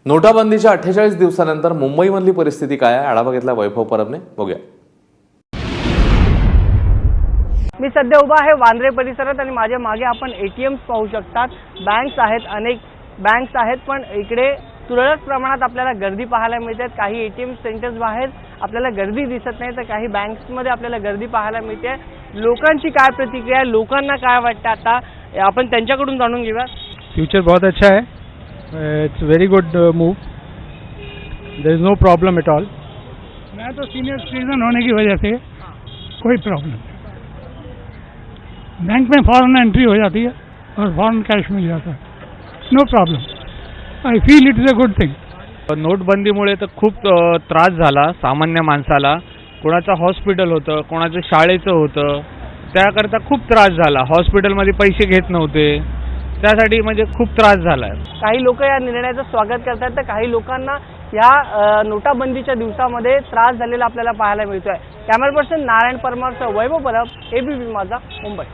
नोटाबंदीच्या 48 दिवसानंतर मुंबईमधली परिस्थिती काय आहे आढावा घेतला वैभव परबने. बघूया. मी सध्या उभा आहे वांद्रे परिसरात आणि माझ्या मागे आपण एटीएम्स पाहू शकतात. बँक्स आहेत, अनेक बँक्स आहेत, पण इकडे तुरळक प्रमाणात आपल्याला गर्दी पाहायला मिळते. काही एटीएम सेंटर्स बाहेर आपल्याला गर्दी दिसत नाही, तर काही बँक्समध्ये आपल्याला गर्दी पाहायला मिळते. लोकांची काय प्रतिक्रिया आहे, लोकांना काय वाटतं, आता आपण त्यांच्याकडून जाणून घेऊया. फ्यूचर बहुत अच्छा है, it's very good move, there is no problem at all. मैं तो सीनियर सिटीजन होने की वजह से कोई प्रॉब्लम नहीं. बैंक में फॉरेन एंट्री हो जाती है और फॉरेन कैश मिल जाता है, no problem. I feel it is a good thing. नोटबंदीमुळे तर खूप त्रास झाला सामान्य माणसाला. कोणाचं हॉस्पिटल होतं, कोणाचं शाळेचं होतं, त्याकरता खूप त्रास झाला. हॉस्पिटलमध्ये पैसे घेत नव्हते, त्यासाठी म्हणजे खूप त्रास झाला. काही लोक या निर्णयाचं स्वागत करतात, तर काही लोकांना या नोटाबंदीच्या दिवसामध्ये त्रास झालेला आपल्याला पाहायला मिळतोय. कॅमेरा पर्सन नारायण परमारसह वैभव परब, एबीपी माझा, मुंबई.